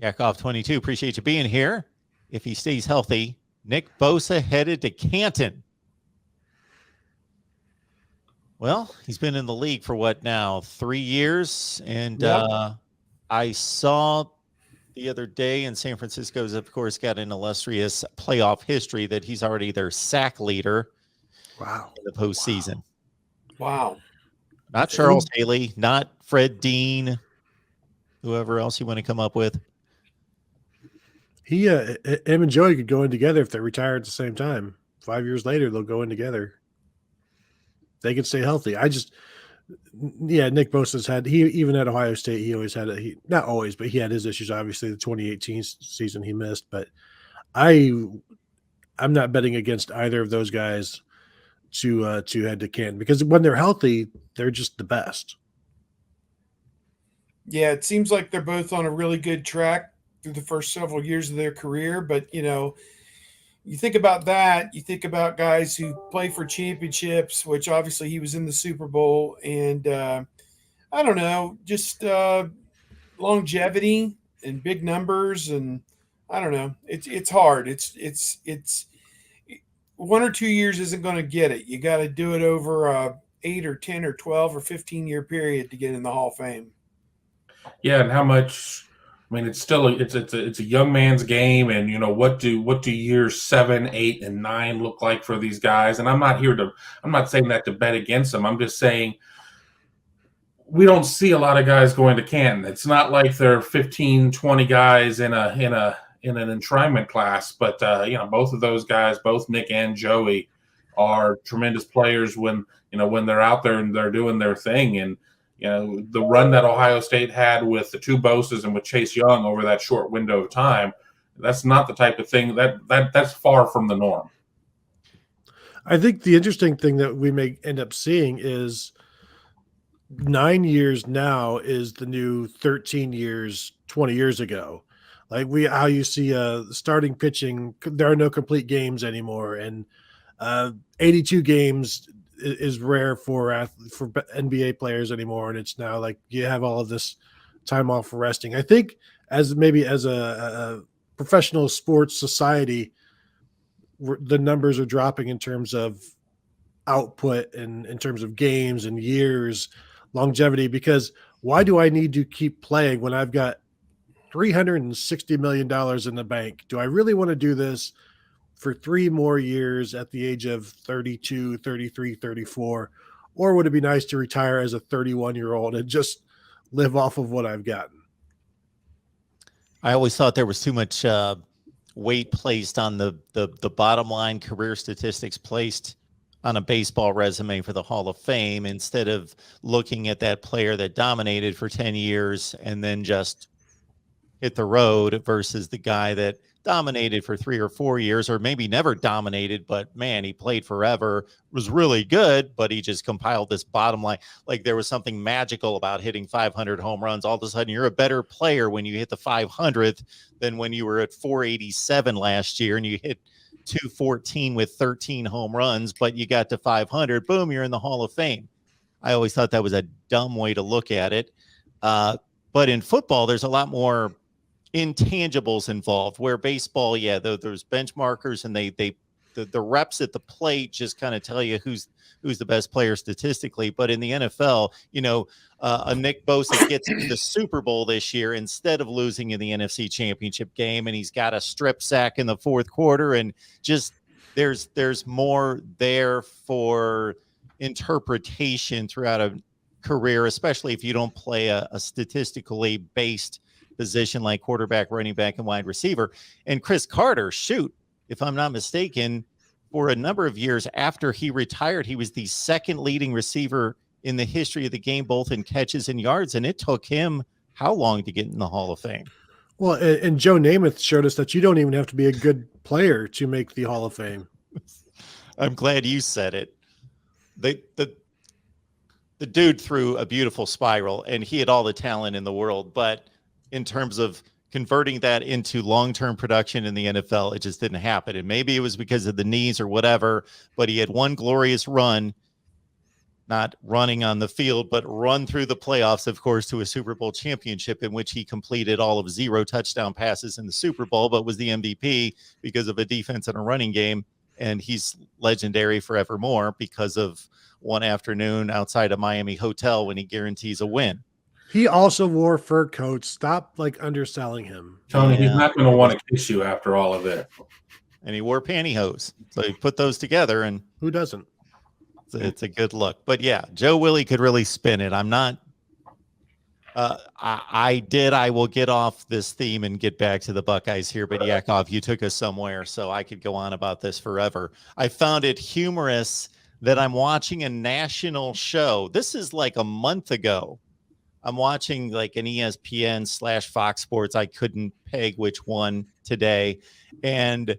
Yakov 22, appreciate you being here. If he stays healthy, Nick Bosa headed to Canton. Well, he's been in the league for what now, 3 years? And I saw the other day, and San Francisco's, of course, got an illustrious playoff history that he's already their sack leader. Wow. In the postseason. Wow. Not Charles Haley, not Fred Dean, whoever else you want to come up with. Him and Joey could go in together if they retire at the same time. 5 years later, they'll go in together. They can stay healthy. Nick Bosa's had, even at Ohio State, he always had not always, but he had his issues. Obviously, the 2018 season he missed, but I'm not betting against either of those guys to head to Canton, because when they're healthy, they're just the best. Yeah, it seems like they're both on a really good track through the first several years of their career. But, you think about that, you think about guys who play for championships, which obviously he was in the Super Bowl. And I don't know, just longevity and big numbers. And I don't know, it's hard. It's 1 or 2 years isn't going to get it. You got to do it over a 8 or 10 or 12 or 15-year period to get in the Hall of Fame. Yeah, and how much? I mean, it's still it's a young man's game, and what do years 7, 8, and 9 look like for these guys? And I'm not saying that to bet against them. I'm just saying we don't see a lot of guys going to Canton. It's not like there are 15, 20 guys in an enshrinement class, but both of those guys, both Nick and Joey, are tremendous players when they're out there and they're doing their thing. And the run that Ohio State had with the 2 Bosas and with Chase Young over that short window of time, that's not the type of thing that's far from the norm. I think the interesting thing that we may end up seeing is 9 years now is the new 13 years 20 years ago. Like how you see starting pitching, there are no complete games anymore, and 82 games is rare for NBA players anymore, and it's now like you have all of this time off for resting. I think as a professional sports society, the numbers are dropping in terms of output and in terms of games and years, longevity, because why do I need to keep playing when I've got $360 million in the bank? Do I really want to do this for 3 more years at the age of 32, 33, 34? Or would it be nice to retire as a 31-year-old and just live off of what I've gotten? I always thought there was too much weight placed on the bottom line career statistics placed on a baseball resume for the Hall of Fame, instead of looking at that player that dominated for 10 years and then just hit the road versus the guy that dominated for 3 or 4 years, or maybe never dominated, but man, he played forever, was really good, but he just compiled this bottom line. Like there was something magical about hitting 500 home runs. All of a sudden you're a better player when you hit the 500th than when you were at 487 last year and you hit 214 with 13 home runs, but you got to 500, boom, you're in the Hall of Fame. I always thought that was a dumb way to look at it. But in football, there's a lot more intangibles involved, where baseball, there's benchmarkers, and the reps at the plate just kind of tell you who's the best player statistically. But in the NFL, a Nick Bosa gets into the Super Bowl this year instead of losing in the NFC Championship game, and he's got a strip sack in the 4th quarter, and just there's more there for interpretation throughout a career, especially if you don't play a statistically based position like quarterback, running back, and wide receiver. And Chris Carter, if I'm not mistaken, for a number of years after he retired, he was the 2nd leading receiver in the history of the game, both in catches and yards. And it took him how long to get in the Hall of Fame? Well, and Joe Namath showed us that you don't even have to be a good player to make the Hall of Fame. I'm glad you said it. The dude threw a beautiful spiral, and he had all the talent in the world, but in terms of converting that into long-term production in the NFL, it just didn't happen. And maybe it was because of the knees or whatever, but he had one glorious run not running on the field, but run through the playoffs, of course, to a Super Bowl championship in which he completed all of 0 touchdown passes in the Super Bowl, but was the MVP because of a defense and a running game. And he's legendary forevermore because of one afternoon outside a Miami hotel when he guarantees a win. He also wore fur coats. Stop underselling him. Tony, he's Yeah. not going to want to kiss you after all of it. And he wore pantyhose. So he put those together, and Who doesn't? it's a good look. But yeah, Joe Willie could really spin it. I'm not. I will get off this theme and get back to the Buckeyes here. But Yakov, you took us somewhere, so I could go on about this forever. I found it humorous that I'm watching a national show. This is like a month ago. I'm watching like an ESPN/Fox Sports. I couldn't peg which one today. And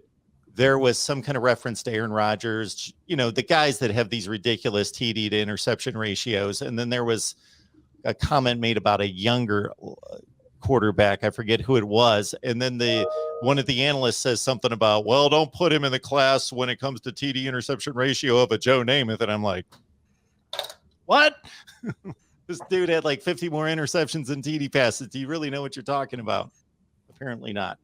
there was some kind of reference to Aaron Rodgers, the guys that have these ridiculous TD to interception ratios. And then there was a comment made about a younger quarterback. I forget who it was. And then one of the analysts says something about, well, don't put him in the class when it comes to TD interception ratio of a Joe Namath. And I'm like, what? This dude had like 50 more interceptions than TD passes. Do you really know what you're talking about? Apparently not.